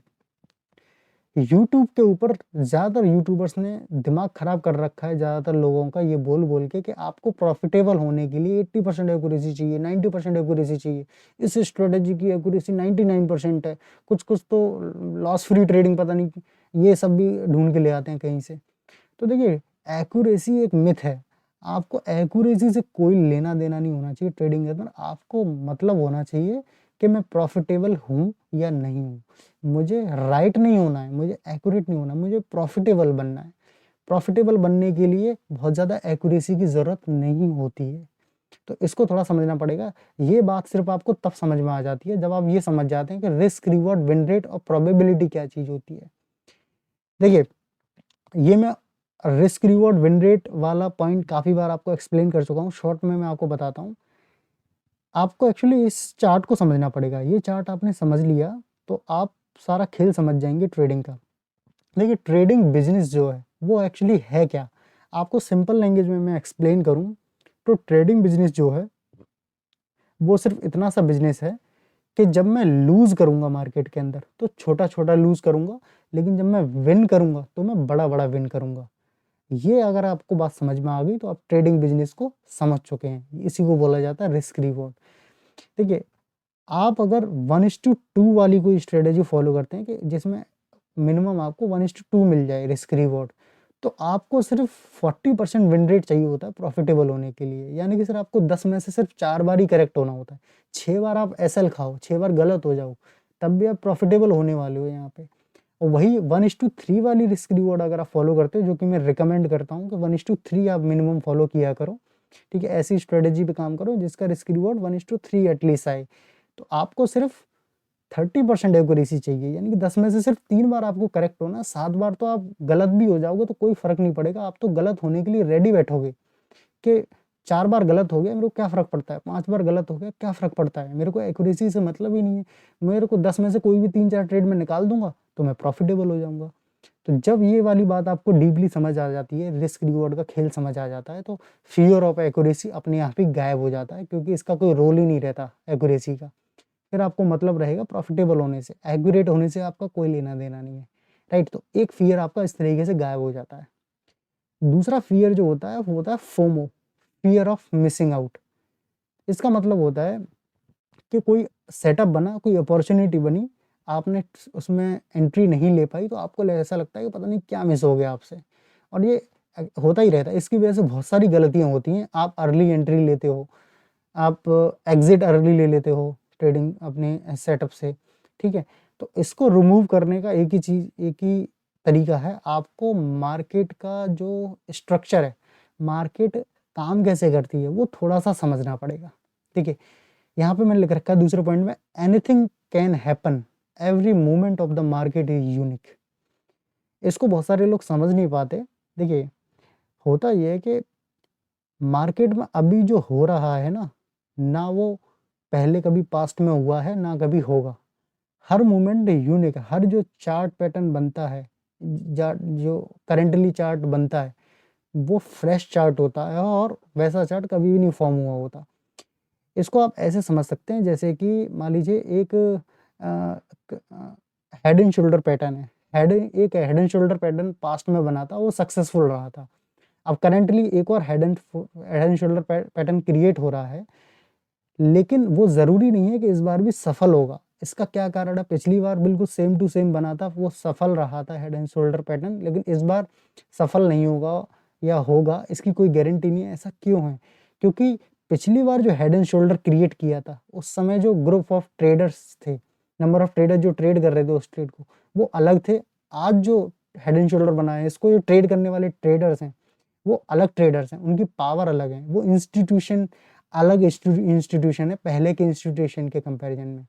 यूट्यूब के ऊपर ज़्यादातर यूट्यूबर्स ने दिमाग ख़राब कर रखा है ज़्यादातर लोगों का, ये बोल बोल के कि आपको प्रॉफिटेबल होने के लिए 80% एक्यूरेसी चाहिए, 90% एक्यूरेसी चाहिए, इस स्ट्रेटेजी की एक्यूरेसी 99% है, कुछ कुछ तो लॉस फ्री ट्रेडिंग पता नहीं, ये सब भी ढूंढ के ले आते हैं कहीं से। तो देखिए, एक्यूरेसी एक मिथ है। आपको एक्यूरेसी से कोई लेना देना नहीं होना चाहिए ट्रेडिंग के अंदर। आपको मतलब होना चाहिए कि मैं प्रॉफिटेबल हूँ या नहीं हूँ। मुझे राइट नहीं होना है, मुझे एक्यूरेट नहीं होना, मुझे प्रॉफिटेबल बनना है। प्रॉफिटेबल बनने के लिए बहुत ज़्यादा एक्यूरेसी की ज़रूरत नहीं होती है। तो इसको थोड़ा समझना पड़ेगा। ये बात सिर्फ़ आपको तब समझ में आ जाती है जब आप ये समझ जाते हैं कि रिस्क, रिवॉर्ड, विन रेट और प्रोबेबिलिटी क्या चीज़ होती है। देखिए, ये मैं रिस्क, रिवॉर्ड, विन रेट वाला पॉइंट काफ़ी बार आपको एक्सप्लेन कर चुका हूँ। शॉर्ट में मैं आपको बताता हूँ। आपको एक्चुअली इस चार्ट को समझना पड़ेगा। ये चार्ट आपने समझ लिया तो आप सारा खेल समझ जाएँगे ट्रेडिंग का। देखिए, ट्रेडिंग बिज़नेस जो है वो एक्चुअली है क्या? आपको सिंपल लैंग्वेज में मैं एक्सप्लेन करूँ तो ट्रेडिंग बिज़नेस जो है वो सिर्फ़ इतना सा बिज़नेस है कि जब मैं लूज़ करूँगा मार्केट के अंदर तो छोटा-छोटा लूज़ करूँगा, लेकिन जब मैं विन करूँगा तो मैं बड़ा-बड़ा विन करूँगा। ये अगर आपको बात समझ में आ गई तो आप ट्रेडिंग बिज़नेस को समझ चुके हैं। इसी को बोला जाता है रिस्क रिवॉर्ड। देखिए, आप अगर 1:2 वाली कोई स्ट्रेटजी फ़ॉलो करते हैं कि जिसमें मिनिमम आपको 1:2 मिल जाए रिस्क रिवॉर्ड, तो आपको सिर्फ़ 40% विन रेट चाहिए होता है प्रॉफ़िटेबल होने के लिए। यानी कि सिर्फ़ आपको 10 में से सिर्फ़ 4 बार ही करेक्ट होना होता है। 6 बार आप एसएल खाओ, 6 बार गलत हो जाओ, तब भी आप प्रॉफ़िटेबल होने वाले हो यहाँ पे। और वही 1:3 वाली रिस्क रिवॉर्ड अगर आप फ़ॉलो करते हो, जो कि मैं रिकमेंड करता हूँ कि 1:3 आप मिनिमम फ़ॉलो किया करो, ठीक है? ऐसी स्ट्रेटजी पे काम करो जिसका रिस्क रिवॉर्ड 1:3 एटलीस्ट आए। तो आपको सिर्फ़ 30% एक्यूरेसी चाहिए, यानी कि 10 में से सिर्फ 3 बार आपको करेक्ट होना है। 7 बार तो आप गलत भी हो जाओगे तो कोई फ़र्क नहीं पड़ेगा। आप तो गलत होने के लिए रेडी बैठोगे कि 4 बार गलत हो गया, मेरे को क्या फ़र्क पड़ता है? 5 बार गलत हो गया, क्या फ़र्क पड़ता है? मेरे को एक्यूरेसी से मतलब ही नहीं है। मेरे को 10 में से कोई भी 3-4 ट्रेड में निकाल दूँगा, तो मैं प्रॉफ़िटेबल हो जाऊँगा। तो जब ये वाली बात आपको डीपली समझ आ जाती है, रिस्क रिवॉर्ड का खेल समझ आ जाता है, तो फ़ियर ऑफ एक्यूरेसी अपने आप ही गायब हो जाता है, क्योंकि इसका कोई रोल ही नहीं रहता एक्यूरेसी का। फिर आपको मतलब रहेगा प्रॉफिटेबल होने से, एक्यूरेट होने से आपका कोई लेना-देना नहीं है, राइट? तो एक फ़ियर आपका इस तरीके से गायब हो जाता है। दूसरा फ़ियर जो होता है वो होता है FOMO, fear of missing out. इसका मतलब होता है कि कोई सेटअप बना, कोई अपॉर्च्युनिटी बनी, आपने उसमें एंट्री नहीं ले पाई तो आपको ऐसा लगता है कि पता नहीं क्या मिस हो गया आपसे। और ये होता ही रहता है। इसकी वजह से बहुत सारी गलतियाँ होती हैं। आप अर्ली एंट्री लेते हो, आप एग्ज़िट अर्ली ले लेते हो ट्रेडिंग अपने सेटअप से, ठीक है? तो इसको रिमूव करने का एक ही तरीका है, आपको मार्केट का जो स्ट्रक्चर है, मार्केट काम कैसे करती है, वो थोड़ा-सा समझना पड़ेगा, ठीक है? यहाँ पे मैंने लिख रखा है दूसरे पॉइंट में, anything can happen, every movement of the market is unique. इसको बहुत सारे लोग समझ नहीं पाते। देखिए, होता ये है कि मार्केट में अभी जो हो रहा है ना वो पहले कभी पास्ट में हुआ है, ना कभी होगा। हर मोमेंट यूनिक है, हर जो चार्ट पैटर्न बनता है, जो करंटली चार्ट बनता है, वो फ्रेश चार्ट होता है और वैसा चार्ट कभी भी नहीं फॉर्म हुआ होता। इसको आप ऐसे समझ सकते हैं जैसे कि मान लीजिए एक हेड एंड शोल्डर पैटर्न है। Head and shoulder pattern past में बना था, वो सक्सेसफुल रहा था। अब करंटली एक और head and shoulder pattern create हो रहा है, लेकिन वो ज़रूरी नहीं है कि इस बार भी सफल होगा। इसका क्या कारण है? पिछली बार बिल्कुल सेम टू सेम बना था, वो सफल रहा था हेड एंड शोल्डर पैटर्न, लेकिन इस बार सफल नहीं होगा या होगा, इसकी कोई गारंटी नहीं है। ऐसा क्यों है? क्योंकि पिछली बार जो हेड एंड शोल्डर क्रिएट किया था, उस समय जो ग्रुप ऑफ ट्रेडर्स थे, नंबर ऑफ ट्रेडर जो ट्रेड कर रहे थे उस ट्रेड को, वो अलग थे। आज जो हेड एंड शोल्डर बना है, इसको जो ट्रेड करने वाले ट्रेडर्स हैं, वो अलग ट्रेडर्स हैं, उनकी पावर अलग है। वो इंस्टीट्यूशन अलग इंस्टीट्यूशन है पहले के इंस्टीट्यूशन के कंपैरिजन में।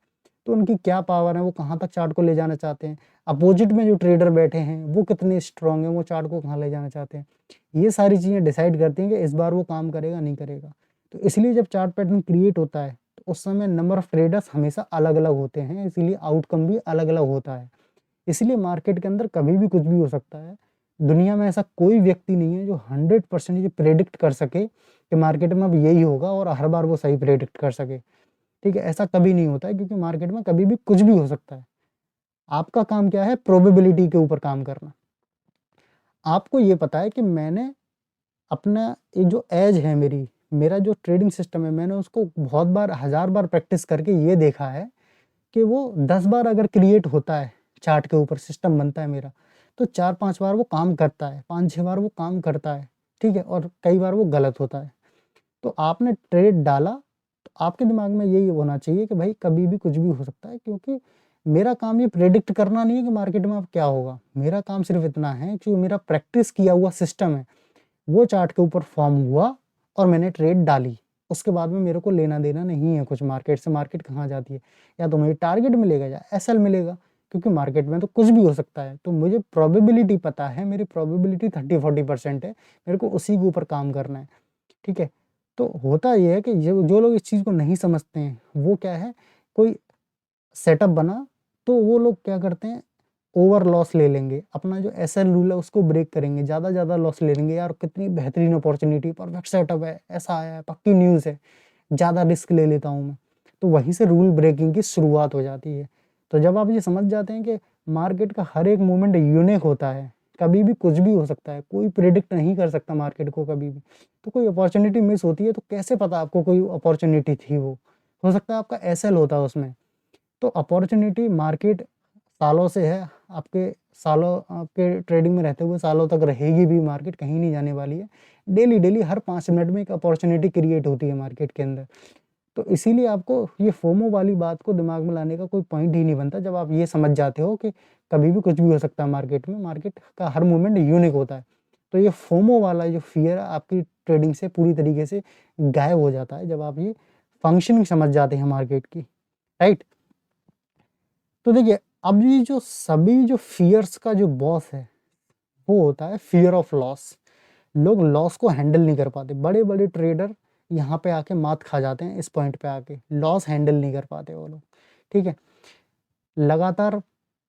तो उनकी क्या पावर है, वो कहाँ तक चार्ट को ले जाना चाहते हैं। अपोजिट में जो ट्रेडर बैठे हैं, वो कितने स्ट्रॉन्ग हैं, वो चार्ट को कहाँ ले जाना चाहते हैं। ये सारी चीज़ें डिसाइड करती हैं कि इस बार वो काम करेगा, नहीं करेगा। तो इसलिए जब चार्ट पैटर्न क्रिएट होता है, तो उस समय नंबर ऑफ ट्रेडर्स हमेशा अलग-अलग होते हैं, इसीलिए आउटकम भी अलग-अलग होता है। इसलिए मार्केट के अंदर कभी भी कुछ भी हो सकता है। दुनिया में ऐसा कोई व्यक्ति नहीं है जो 100% ये प्रेडिक्ट कर सके कि मार्केट में अब यही होगा और हर बार वो सही प्रेडिक्ट कर सके, ठीक है? ऐसा कभी नहीं होता है, क्योंकि मार्केट में कभी भी कुछ भी हो सकता है। आपका काम क्या है? प्रोबेबिलिटी के ऊपर काम करना। आपको ये पता है कि मैंने अपना एक जो एज है मेरा जो ट्रेडिंग सिस्टम है, मैंने उसको बहुत बार, 1000 बार प्रैक्टिस करके ये देखा है कि वो 10 बार अगर क्रिएट होता है, चार्ट के ऊपर सिस्टम बनता है मेरा, तो 4-5 बार वो काम करता है, 5-6 बार वो काम करता है, ठीक है? और कई बार वो गलत होता है। तो आपने ट्रेड डाला, तो आपके दिमाग में यही होना चाहिए कि भाई कभी भी कुछ भी हो सकता है, क्योंकि मेरा काम ये प्रेडिक्ट करना नहीं है कि मार्केट में अब क्या होगा। मेरा काम सिर्फ इतना है कि जो मेरा प्रैक्टिस किया हुआ सिस्टम है वो चार्ट के ऊपर फॉर्म हुआ और मैंने ट्रेड डाली। उसके बाद में मेरे को लेना देना नहीं है कुछ मार्केट से। मार्केट कहाँ जाती है, या तो मुझे टारगेट मिलेगा या एसएल मिलेगा, क्योंकि मार्केट में तो कुछ भी हो सकता है। तो मुझे प्रोबेबिलिटी पता है, मेरी प्रोबेबिलिटी 30-40% है, मेरे को उसी के ऊपर काम करना है। ठीक है, तो होता ये है कि जो लोग इस चीज़ को नहीं समझते हैं वो क्या है, कोई सेटअप बना तो वो लोग क्या करते हैं, ओवर लॉस ले लेंगे, अपना जो एसएल रूल है उसको ब्रेक करेंगे, ज़्यादा लॉस ले लेंगे। यार कितनी बेहतरीन अपॉर्चुनिटी, परफेक्ट सेटअप है, ऐसा आया है, पक्की न्यूज़ है, ज़्यादा रिस्क ले लेता हूँ मैं। तो वहीं से रूल ब्रेकिंग की शुरुआत हो जाती है। तो जब आप ये समझ जाते हैं कि मार्केट का हर एक मोमेंट यूनिक होता है, कभी भी कुछ भी हो सकता है, कोई प्रिडिक्ट नहीं कर सकता मार्केट को कभी भी। तो कोई अपॉर्चुनिटी मिस होती है तो कैसे पता आपको कोई अपॉर्चुनिटी थी, वो हो सकता है आपका एसएल होता है उसमें। तो अपॉर्चुनिटी मार्केट सालों से है, आपके सालों, आपके ट्रेडिंग में रहते हुए सालों तक रहेगी भी, मार्केट कहीं नहीं जाने वाली है। डेली हर 5 मिनट में एक अपॉर्चुनिटी क्रिएट होती है मार्केट के अंदर। तो इसीलिए आपको ये फोमो वाली बात को दिमाग में लाने का कोई पॉइंट ही नहीं बनता, जब आप ये समझ जाते हो कि कभी भी कुछ भी हो सकता है मार्केट में, मार्केट का हर मोमेंट यूनिक होता है। तो ये फोमो वाला जो फियर है आपकी ट्रेडिंग से पूरी तरीके से गायब हो जाता है, जब आप ये फंक्शनिंग समझ जाते हैं मार्केट की, राइट। तो देखिए, अब ये जो सभी जो फियर्स का जो बॉस है वो होता है फियर ऑफ लॉस। लोग लॉस को हैंडल नहीं कर पाते, बड़े बड़े ट्रेडर यहाँ पे आके मात खा जाते हैं, इस पॉइंट पे आके लॉस हैंडल नहीं कर पाते वो लोग। ठीक है, लगातार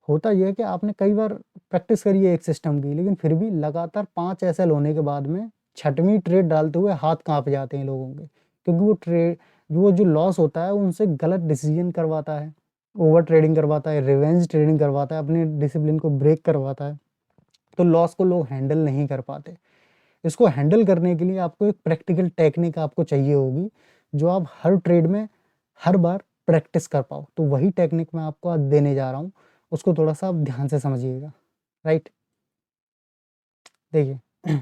होता यह है कि आपने कई बार प्रैक्टिस करी है एक सिस्टम की, लेकिन फिर भी लगातार 5 एसएल होने के बाद में 6वीं ट्रेड डालते हुए हाथ कांप जाते हैं लोगों के, क्योंकि वो जो लॉस होता है उनसे गलत डिसीजन करवाता है, ओवर ट्रेडिंग करवाता है, रिवेंज ट्रेडिंग करवाता है, अपने डिसिप्लिन को ब्रेक करवाता है। तो लॉस को लोग हैंडल नहीं कर पाते। इसको हैंडल करने के लिए आपको एक प्रैक्टिकल टेक्निक आपको चाहिए होगी, जो आप हर ट्रेड में हर बार प्रैक्टिस कर पाओ। तो वही टेक्निक मैं आपको आज देने जा रहा हूँ, उसको थोड़ा सा आप ध्यान से समझिएगा, राइट। देखिए,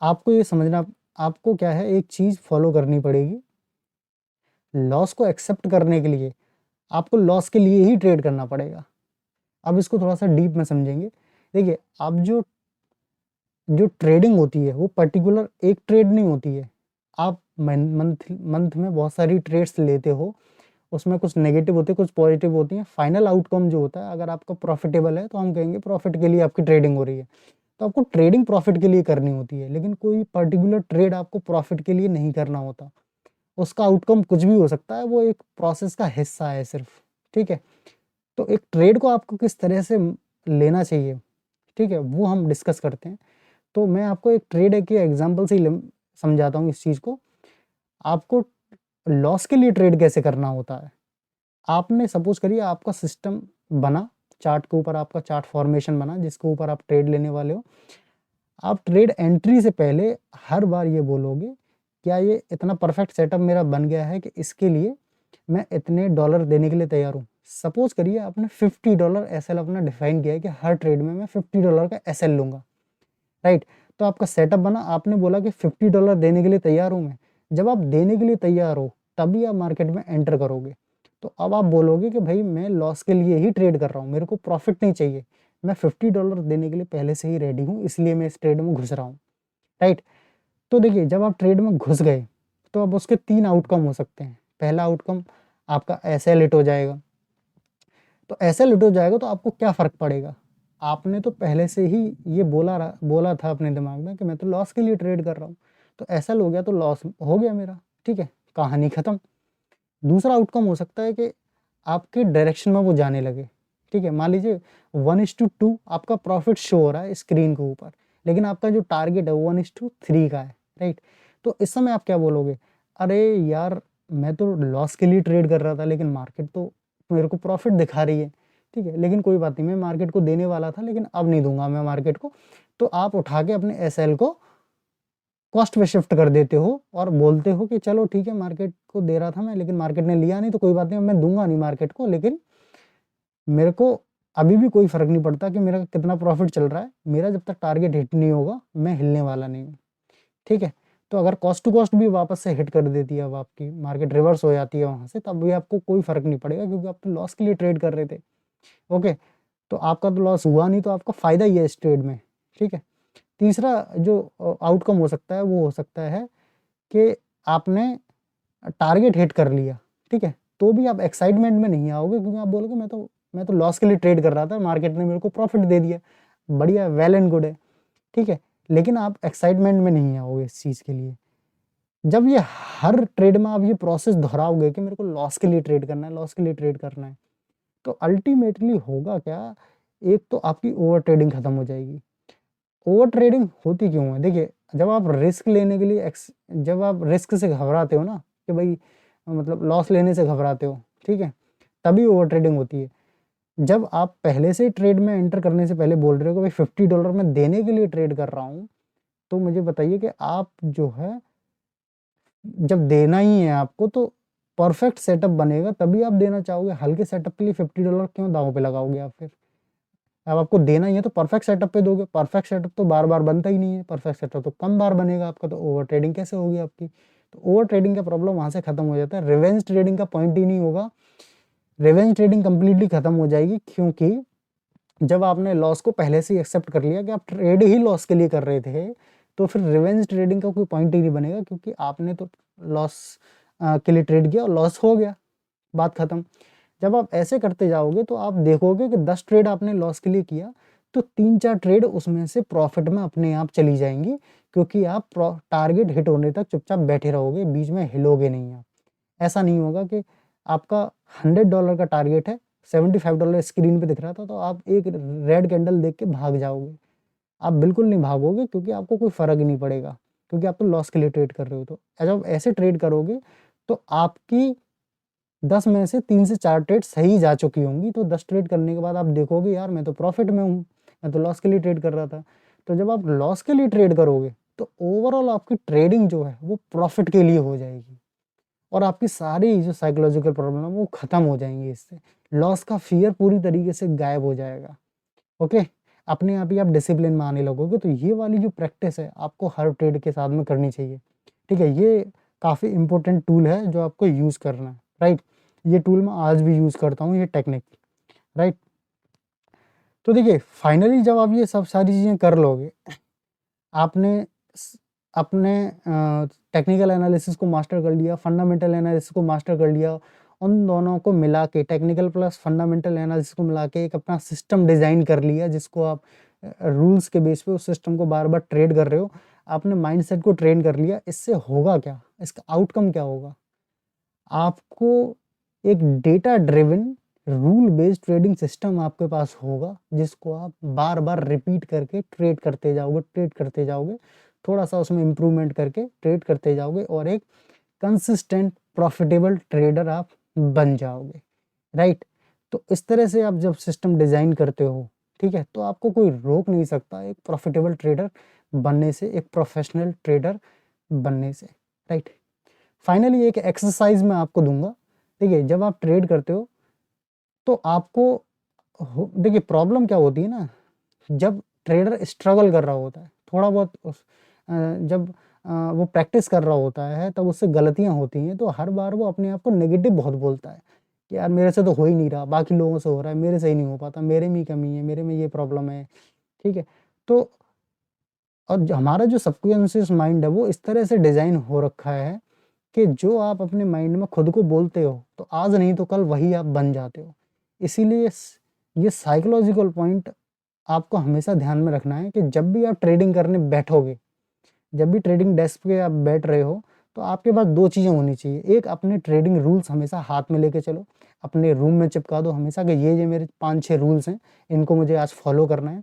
आपको ये समझना, आपको क्या है, एक चीज़ फॉलो करनी पड़ेगी। लॉस को एक्सेप्ट करने के लिए आपको लॉस के लिए ही ट्रेड करना पड़ेगा। अब इसको थोड़ा सा डीप में समझेंगे। देखिए, आप जो ट्रेडिंग होती है वो पर्टिकुलर एक ट्रेड नहीं होती है। आप मंथ मंथ में बहुत सारी ट्रेड्स लेते हो, उसमें कुछ नेगेटिव होते हैं, कुछ पॉजिटिव होती हैं। फाइनल आउटकम जो होता है, अगर आपका प्रॉफिटेबल है तो हम कहेंगे प्रॉफिट के लिए आपकी ट्रेडिंग हो रही है। तो आपको ट्रेडिंग प्रॉफिट के लिए करनी होती है, लेकिन कोई पर्टिकुलर ट्रेड आपको प्रॉफिट के लिए नहीं करना होता। उसका आउटकम कुछ भी हो सकता है, वो एक प्रोसेस का हिस्सा है सिर्फ। ठीक है, तो एक ट्रेड को आपको किस तरह से लेना चाहिए, ठीक है, वो हम डिस्कस करते हैं। तो मैं आपको एक ट्रेड के एग्जांपल से ही समझाता हूँ इस चीज़ को। आपको लॉस के लिए ट्रेड कैसे करना होता है। आपने सपोज करिए आपका सिस्टम बना, चार्ट के ऊपर आपका चार्ट फॉर्मेशन बना जिसके ऊपर आप ट्रेड लेने वाले हो। आप ट्रेड एंट्री से पहले हर बार ये बोलोगे, क्या ये इतना परफेक्ट सेटअप मेरा बन गया है कि इसके लिए मैं इतने डॉलर देने के लिए तैयार हूँ। सपोज करिए आपने $50 एसएल अपना डिफाइन किया है कि हर ट्रेड में मैं $50 का एसएल लूंगा, राइट। तो आपका सेटअप बना, आपने बोला कि $50 देने के लिए तैयार हूँ मैं। जब आप देने के लिए तैयार हो तभी आप मार्केट में एंटर करोगे। तो अब आप बोलोगे कि भाई मैं लॉस के लिए ही ट्रेड कर रहा हूँ, मेरे को प्रॉफिट नहीं चाहिए, मैं $50 देने के लिए पहले से ही रेडी हूँ, इसलिए मैं इस ट्रेड में घुस रहा हूँ, राइट। तो देखिए, जब आप ट्रेड में घुस गए तो अब उसके 3 आउटकम हो सकते हैं। पहला आउटकम, आपका एसएल हिट हो जाएगा। तो एसएल हिट हो जाएगा तो आपको क्या फ़र्क पड़ेगा, आपने तो पहले से ही ये बोला था अपने दिमाग में कि मैं तो लॉस के लिए ट्रेड कर रहा हूँ। तो एसएल हो गया तो लॉस हो गया मेरा, ठीक है, कहानी ख़त्म। दूसरा आउटकम हो सकता है कि आपके डायरेक्शन में वो जाने लगे, ठीक है। मान लीजिए 1:2 आपका प्रॉफिट शो हो रहा है स्क्रीन के ऊपर, लेकिन आपका जो टारगेट है वो 1:3 का है, राइट। तो इस समय आप क्या बोलोगे, अरे यार मैं तो लॉस के लिए ट्रेड कर रहा था, लेकिन मार्केट तो मेरे को प्रॉफिट दिखा रही है, ठीक है, लेकिन कोई बात नहीं, मैं मार्केट को देने वाला था लेकिन अब नहीं दूंगा मैं मार्केट को। तो आप उठा के अपने एसएल को कॉस्ट पे शिफ्ट कर देते हो और बोलते हो कि चलो ठीक है, मार्केट को दे रहा था मैं, लेकिन मार्केट ने लिया नहीं तो कोई बात नहीं, मैं दूंगा नहीं मार्केट को, लेकिन मेरे को अभी भी कोई फर्क नहीं पड़ता कि मेरा कितना प्रॉफिट चल रहा है, मेरा जब तक टारगेट हिट नहीं होगा मैं हिलने वाला नहीं हूँ, ठीक है। तो अगर कॉस्ट टू कॉस्ट भी वापस से हिट कर देती है, अब आपकी मार्केट रिवर्स हो जाती है वहाँ से, तब भी आपको कोई फ़र्क नहीं पड़ेगा, क्योंकि आप तो लॉस के लिए ट्रेड कर रहे थे। ओके, तो आपका तो लॉस हुआ नहीं, तो आपका फ़ायदा ही है इस ट्रेड में, ठीक है। तीसरा जो आउटकम हो सकता है वो हो सकता है कि आपने टारगेट हिट कर लिया, ठीक है, तो भी आप एक्साइटमेंट में नहीं आओगे, क्योंकि आप बोलोगे मैं तो लॉस के लिए ट्रेड कर रहा था, मार्केट ने मेरे को प्रॉफिट दे दिया, बढ़िया, वेल एंड गुड है, ठीक है। लेकिन आप एक्साइटमेंट में नहीं आओगे इस चीज़ के लिए। जब ये हर ट्रेड में आप ये प्रोसेस दोहराओगे कि मेरे को लॉस के लिए ट्रेड करना है, लॉस के लिए ट्रेड करना है, तो अल्टीमेटली होगा क्या, एक तो आपकी ओवर ट्रेडिंग खत्म हो जाएगी। ओवर ट्रेडिंग होती क्यों है? देखिए, जब आप रिस्क लेने के लिए जब आप रिस्क से घबराते हो ना, कि भाई मतलब लॉस लेने से घबराते हो, ठीक है, तभी ओवर ट्रेडिंग होती है। जब आप पहले से ट्रेड में एंटर करने से पहले बोल रहे हो कि भाई $50 मैं देने के लिए ट्रेड कर रहा हूँ, तो मुझे बताइए कि आप जो है, जब देना ही है आपको, तो परफेक्ट सेटअप बनेगा तभी आप देना चाहोगे। हल्के सेटअप के लिए $50 क्यों दांव पे लगाओगे आप फिर? अब आपको देना ही है तो परफेक्ट सेटअप पे दोगे। परफेक्ट सेटअप तो बार बार बनता ही नहीं है, परफेक्ट सेटअप तो कम बार बनेगा आपका, तो ओवर ट्रेडिंग कैसे होगी आपकी? तो ओवर ट्रेडिंग का प्रॉब्लम वहाँ से खत्म हो जाता है, रिवेंज ट्रेडिंग का पॉइंट ही नहीं होगा। रिवेंज ट्रेडिंग कंप्लीटली खत्म हो जाएगी, क्योंकि जब आपने लॉस को पहले से ही एक्सेप्ट कर लिया कि आप ट्रेड ही लॉस के लिए कर रहे थे, तो फिर रिवेंज ट्रेडिंग का कोई पॉइंट ही नहीं बनेगा, क्योंकि आपने तो लॉस के लिए ट्रेड किया और लॉस हो गया, बात खत्म। जब आप ऐसे करते जाओगे तो आप देखोगे कि 10 ट्रेड आपने लॉस के लिए किया, तो 3-4 ट्रेड उसमें से प्रॉफिट में अपने आप चली जाएंगी, क्योंकि आप टारगेट हिट होने तक चुपचाप बैठे रहोगे, बीच में हिलोगे नहीं आप। ऐसा नहीं होगा कि आपका $100 का टारगेट है, $75 स्क्रीन पे दिख रहा था, तो आप एक रेड कैंडल देख के भाग जाओगे। आप बिल्कुल नहीं भागोगे, क्योंकि आपको कोई फ़र्क ही नहीं पड़ेगा, क्योंकि आप तो लॉस के लिए ट्रेड कर रहे हो। तो जब ऐसे ट्रेड करोगे, तो आपकी 10 में से 3 से 4 ट्रेड सही जा चुकी होंगी, तो 10 ट्रेड करने के बाद आप देखोगे, यार मैं तो प्रॉफिट में हूँ, मैं तो लॉस के लिए ट्रेड कर रहा था। तो जब आप लॉस के लिए ट्रेड करोगे, तो ओवरऑल आपकी ट्रेडिंग जो है वो प्रॉफिट के लिए हो जाएगी, और आपकी सारी जो साइकोलॉजिकल प्रॉब्लम है वो खत्म हो जाएंगी इससे। लॉस का फियर पूरी तरीके से गायब हो जाएगा। ओके, अपने आप ही आप डिसिप्लिन में आने लगोगे। तो ये वाली जो प्रैक्टिस है आपको हर ट्रेड के साथ में करनी चाहिए, ठीक है। ये काफ़ी इंपॉर्टेंट टूल है जो आपको यूज़ करना है, राइट। ये टूल मैं आज भी यूज़ करता हूँ, ये टेक्निक, राइट। तो देखिए, फाइनली जब आप ये सब सारी चीज़ें कर लोगे, आपने अपने टेक्निकल एनालिसिस को मास्टर कर लिया, फंडामेंटल एनालिसिस को मास्टर कर लिया, उन दोनों को मिला के, टेक्निकल प्लस फंडामेंटल एनालिसिस को मिला के एक अपना सिस्टम डिज़ाइन कर लिया, जिसको आप रूल्स के बेस पे उस सिस्टम को बार बार ट्रेड कर रहे हो, आपने माइंडसेट को ट्रेन कर लिया। इससे होगा क्या, इसका आउटकम क्या होगा? आपको एक data driven rule based trading system आपके पास होगा, जिसको आप बार बार रिपीट करके ट्रेड करते जाओगे, थोड़ा सा उसमें इम्प्रूवमेंट करके ट्रेड करते जाओगे, और एक कंसिस्टेंट प्रॉफिटेबल ट्रेडर आप बन जाओगे, राइट। तो इस तरह से आप जब सिस्टम डिज़ाइन करते हो, ठीक है, तो आपको कोई रोक नहीं सकता एक प्रॉफिटेबल ट्रेडर बनने से, एक प्रोफेशनल ट्रेडर बनने से, राइट। फाइनली एक एक्सरसाइज मैं आपको दूंगा। देखिए, जब आप ट्रेड करते हो तो आपको देखिए प्रॉब्लम क्या होती है ना, जब ट्रेडर स्ट्रगल कर रहा होता है थोड़ा बहुत जब वो प्रैक्टिस कर रहा होता है, तब उससे गलतियां होती हैं, तो हर बार वो अपने आप को नेगेटिव बहुत बोलता है कि यार मेरे से तो हो ही नहीं रहा, बाकी लोगों से हो रहा है, मेरे से ही नहीं हो पाता, मेरे में ही कमी है, मेरे में ये प्रॉब्लम है, ठीक है। तो और हमारा जो सबकॉन्शियस माइंड है वो इस तरह से डिज़ाइन हो रखा है कि जो आप अपने माइंड में खुद को बोलते हो, तो आज नहीं तो कल वही आप बन जाते हो। इसीलिए ये साइकोलॉजिकल पॉइंट आपको हमेशा ध्यान में रखना है कि जब भी आप ट्रेडिंग करने बैठोगे, जब भी ट्रेडिंग डेस्क पे आप बैठ रहे हो, तो आपके पास 2 चीज़ें होनी चाहिए। एक, अपने ट्रेडिंग रूल्स हमेशा हाथ में लेके चलो, अपने रूम में चिपका दो हमेशा कि ये मेरे 5-6 रूल्स हैं, इनको मुझे आज फॉलो करना है।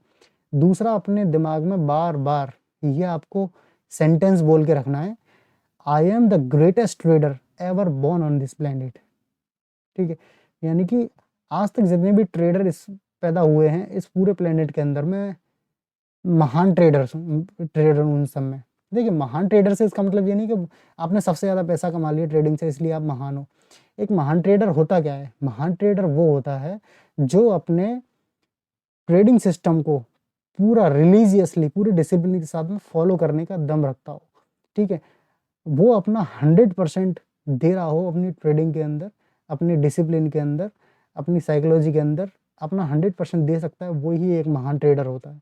दूसरा, अपने दिमाग में बार-बार ये आपको सेंटेंस बोल के रखना है, I am the greatest trader ever born on this planet, ठीक है। यानी कि आज तक जितने भी ट्रेडर इस पैदा हुए हैं इस पूरे प्लेनेट के अंदर में, महान ट्रेडर उन सब में। देखिए, महान ट्रेडर से इसका मतलब ये नहीं कि आपने सबसे ज़्यादा पैसा कमा लिया ट्रेडिंग से इसलिए आप महान हो। एक महान ट्रेडर होता क्या है? महान ट्रेडर वो होता है जो अपने ट्रेडिंग सिस्टम को पूरा रिलीजियसली, पूरे डिसिप्लिन के साथ में फॉलो करने का दम रखता हो, ठीक है। वो अपना 100% दे रहा हो अपनी ट्रेडिंग के अंदर, अपनी डिसिप्लिन के अंदर, अपनी साइकोलॉजी के अंदर अपना 100% दे सकता है, वो ही एक महान ट्रेडर होता है।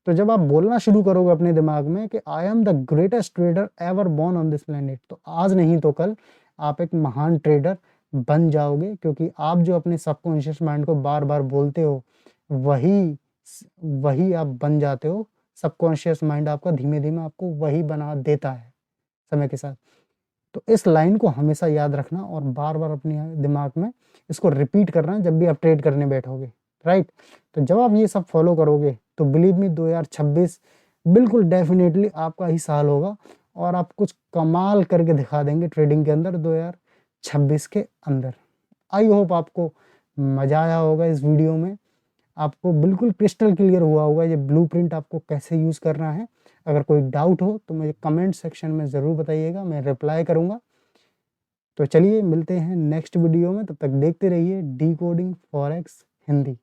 तो जब आप बोलना शुरू करोगे अपने दिमाग में कि I am the greatest trader ever born on this planet, तो आज नहीं तो कल आप एक महान ट्रेडर बन जाओगे, क्योंकि आप जो अपने सबकॉन्शियस माइंड को बार-बार बोलते हो, वही आप बन जाते हो। सबकॉन्शियस माइंड आपका धीमे-धीमे आपको वही बना देता है समय के साथ। तो इस लाइन को हमेशा याद रखना और बार-बार अपने दिमाग में इसको रिपीट करना जब भी आप ट्रेड करने बैठोगे, राइट? तो जब आप ये सब फॉलो करोगे तो बिलीव मी 2026 बिल्कुल डेफिनिटली आपका ही साल होगा और आप कुछ कमाल करके दिखा देंगे ट्रेडिंग के अंदर 2026 के अंदर। आई होप आपको मज़ा आया होगा इस वीडियो में, आपको बिल्कुल क्रिस्टल क्लियर हुआ होगा ये ब्लूप्रिंट आपको कैसे यूज़ करना है। अगर कोई डाउट हो तो मुझे कमेंट सेक्शन में ज़रूर बताइएगा, मैं रिप्लाई करूँगा। तो चलिए मिलते हैं नेक्स्ट वीडियो में, तब तक देखते रहिए डिकोडिंग फॉरेक्स हिंदी।